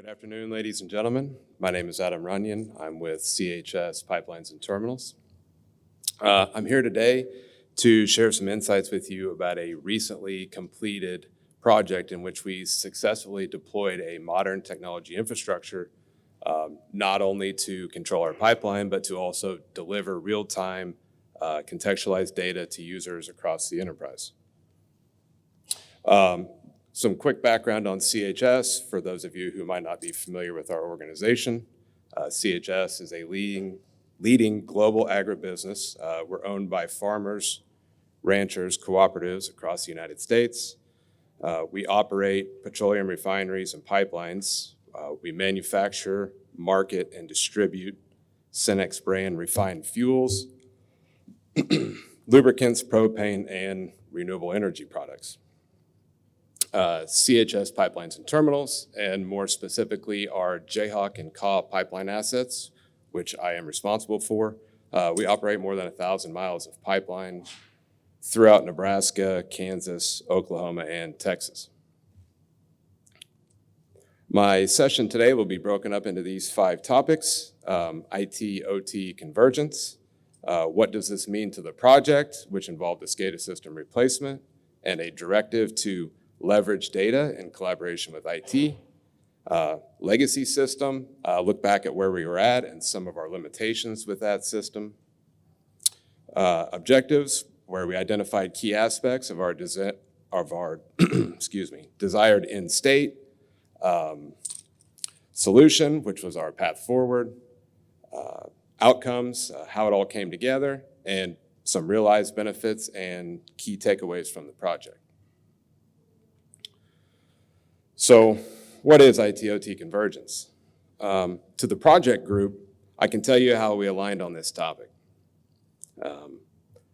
Good afternoon, ladies and gentlemen. My name is Adam Runyan. I'm with CHS Pipelines and Terminals. I'm here today to share some insights with you about a recently completed project in which we successfully deployed a modern technology infrastructure, not only to control our pipeline, but to also deliver real-time contextualized data to users across the enterprise. Some quick background on CHS for those of you who might not be familiar with our organization. CHS is a leading global agribusiness. We're owned by farmers, ranchers, cooperatives across the United States. We operate petroleum refineries and pipelines. We manufacture, market, and distribute Cenex brand refined fuels, lubricants, propane, and renewable energy products. CHS Pipelines and Terminals, and more specifically our Jayhawk and Kaw pipeline assets, which I am responsible for. We operate more than 1,000 miles of pipeline throughout Nebraska, Kansas, Oklahoma, and Texas. My session today will be broken up into these 5 topics: IT/OT convergence, what does this mean to the project, which involved a SCADA system replacement, and a directive to leverage data in collaboration with IT, legacy system, look back at where we were at and some of our limitations with that system, objectives, where we identified key aspects of our desired end state, solution, which was our path forward, outcomes, how it all came together, and some realized benefits and key takeaways from the project. So what is IT/OT convergence? To the project group, I can tell you how we aligned on this topic.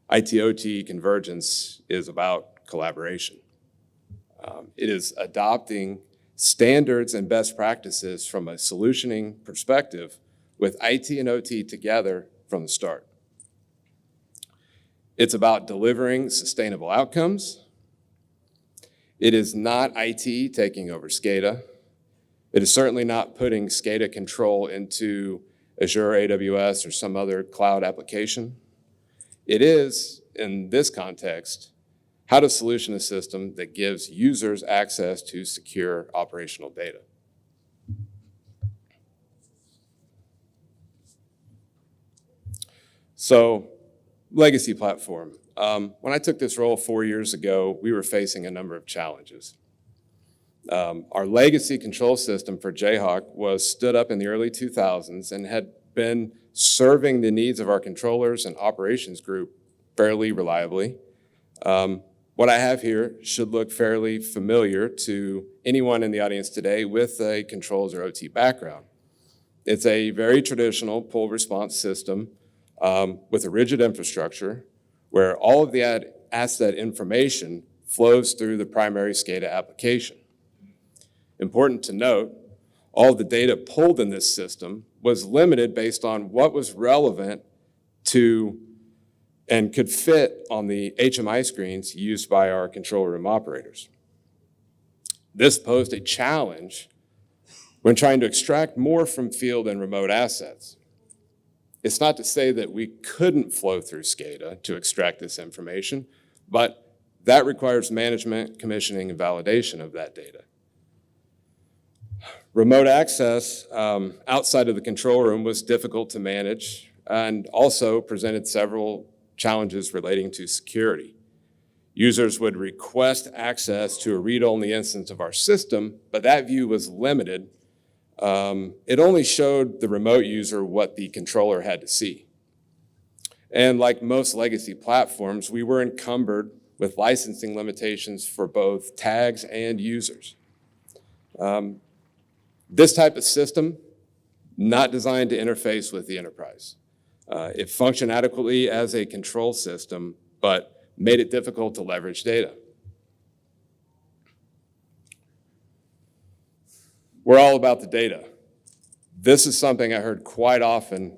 IT/OT convergence is about collaboration. It is adopting standards and best practices from a solutioning perspective with IT and OT together from the start. It's about delivering sustainable outcomes. It is not IT taking over SCADA. It is certainly not putting SCADA control into Azure, AWS, or some other cloud application. It is, in this context, how to solution a system that gives users access to secure operational data. So, legacy platform. When I took this role 4 years ago, we were facing a number of challenges. Our legacy control system for Jayhawk was stood up in the early 2000s and had been serving the needs of our controllers and operations group fairly reliably. What I have here should look fairly familiar to anyone in the audience today with a controls or OT background. It's a very traditional pull response system with a rigid infrastructure where all of the asset information flows through the primary SCADA application. Important to note, all of the data pulled in this system was limited based on what was relevant to and could fit on the HMI screens used by our control room operators. This posed a challenge when trying to extract more from field and remote assets. It's not to say that we couldn't flow through SCADA to extract this information, but that requires management, commissioning, and validation of that data. Remote access outside of the control room was difficult to manage and also presented several challenges relating to security. Users would request access to a read-only instance of our system, but that view was limited. It only showed the remote user what the controller had to see. And like most legacy platforms, we were encumbered with licensing limitations for both tags and users. This type of system, not designed to interface with the enterprise. It functioned adequately as a control system, but made it difficult to leverage data. We're all about the data. This is something I heard quite often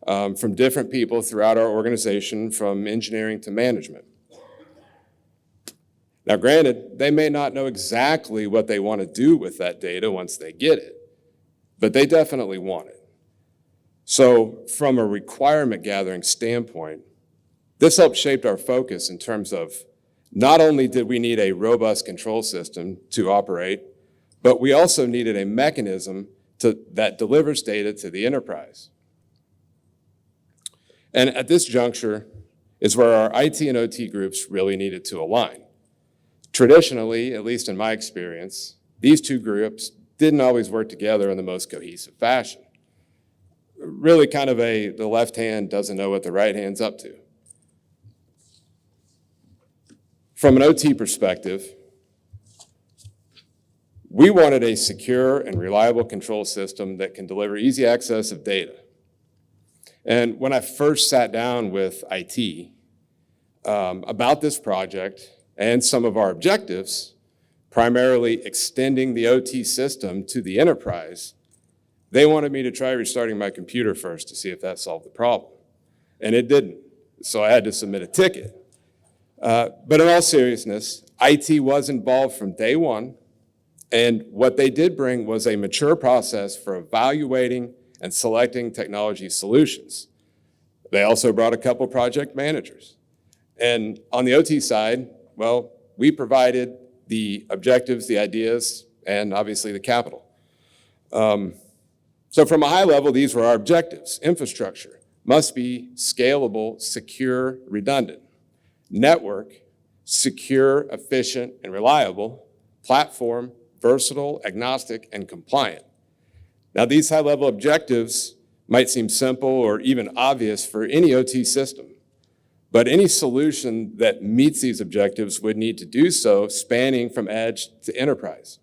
from different people throughout our organization, from engineering to management. Now, granted, they may not know exactly what they want to do with that data once they get it, but they definitely want it. So from a requirement gathering standpoint, this helped shape our focus in terms of not only did we need a robust control system to operate, but we also needed a mechanism that delivers data to the enterprise. And at this juncture is where our IT and OT groups really needed to align. Traditionally, at least in my experience, these two groups didn't always work together in the most cohesive fashion. Really kind of the left hand doesn't know what the right hand's up to. From an OT perspective, we wanted a secure and reliable control system that can deliver easy access of data. And when I first sat down with IT about this project and some of our objectives, primarily extending the OT system to the enterprise, they wanted me to try restarting my computer first to see if that solved the problem. And it didn't, so I had to submit a ticket. But in all seriousness, IT was involved from day one, and what they did bring was a mature process for evaluating and selecting technology solutions. They also brought a couple project managers. And on the OT side, well, we provided the objectives, the ideas, and obviously the capital. So from a high level, these were our objectives. Infrastructure must be scalable, secure, redundant. Network, secure, efficient, and reliable. Platform, versatile, agnostic, and compliant. Now, these high-level objectives might seem simple or even obvious for any OT system, but any solution that meets these objectives would need to do so spanning from edge to enterprise.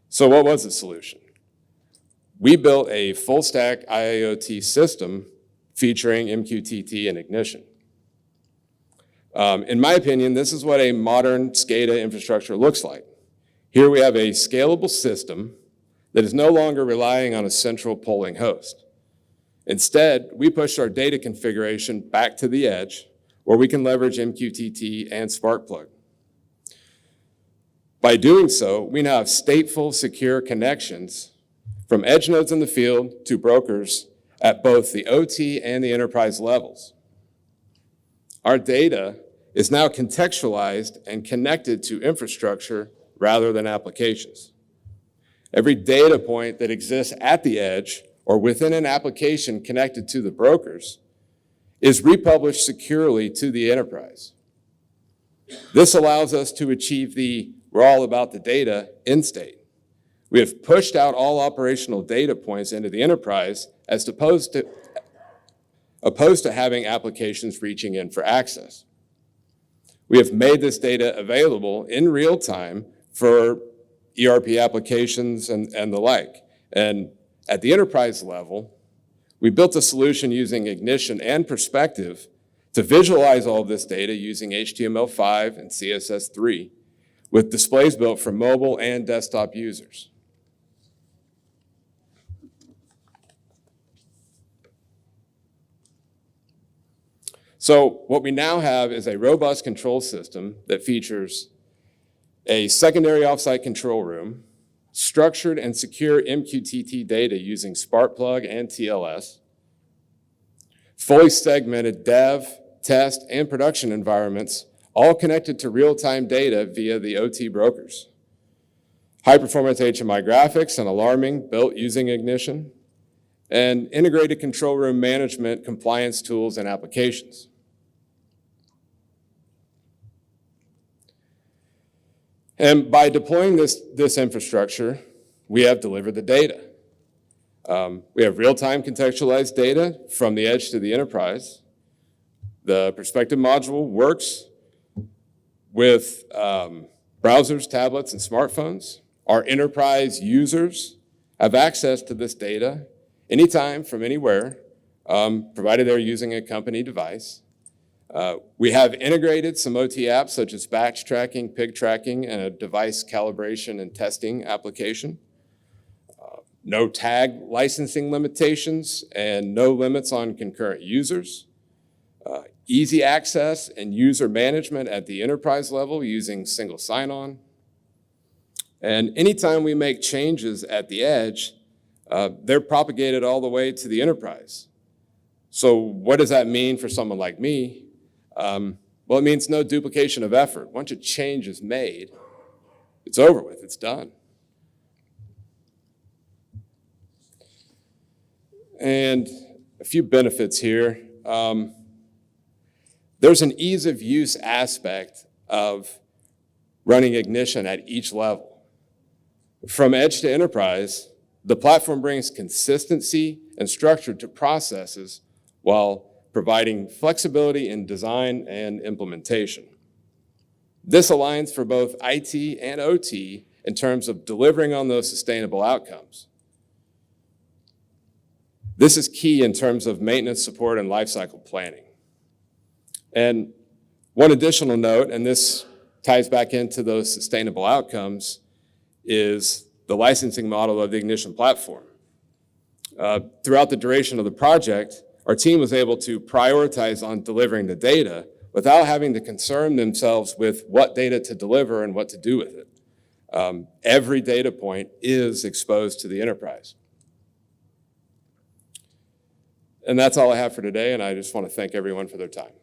So what was the solution? We built a full-stack IIoT system featuring MQTT and Ignition. In my opinion, this is what a modern SCADA infrastructure looks like. Here we have a scalable system that is no longer relying on a central polling host. Instead, we pushed our data configuration back to the edge where we can leverage MQTT and Sparkplug. By doing so, we now have stateful, secure connections from edge nodes in the field to brokers at both the OT and the enterprise levels. Our data is now contextualized and connected to infrastructure rather than applications. Every data point that exists at the edge or within an application connected to the brokers is republished securely to the enterprise. This allows us to achieve the we're all about the data end state. We have pushed out all operational data points into the enterprise as opposed to having applications reaching in for access. We have made this data available in real time for ERP applications and the like. And at the enterprise level, we built a solution using Ignition and Perspective to visualize all of this data using HTML5 and CSS3 with displays built for mobile and desktop users. So what we now have is a robust control system that features a secondary offsite control room, structured and secure MQTT data using Sparkplug and TLS, fully segmented dev, test, and production environments, all connected to real-time data via the OT brokers. High-performance HMI graphics and alarming built using Ignition, and integrated control room management, compliance tools, and applications. And by deploying this infrastructure, we have delivered the data. We have real-time contextualized data from the edge to the enterprise. The Perspective module works with browsers, tablets, and smartphones. Our enterprise users have access to this data anytime from anywhere, provided they're using a company device. We have integrated some OT apps such as batch tracking, pig tracking, and a device calibration and testing application. No tag licensing limitations and no limits on concurrent users. Easy access and user management at the enterprise level using single sign-on. And anytime we make changes at the edge, they're propagated all the way to the enterprise. So what does that mean for someone like me? Well, it means no duplication of effort. Once a change is made, it's over with, it's done. And a few benefits here. There's an ease of use aspect of running Ignition at each level. From edge to enterprise, the platform brings consistency and structure to processes while providing flexibility in design and implementation. This aligns for both IT and OT in terms of delivering on those sustainable outcomes. This is key in terms of maintenance support and lifecycle planning. And one additional note, and this ties back into those sustainable outcomes, is the licensing model of the Ignition platform. Throughout the duration of the project, our team was able to prioritize on delivering the data without having to concern themselves with what data to deliver and what to do with it. Every data point is exposed to the enterprise. And that's all I have for today, and I just want to thank everyone for their time.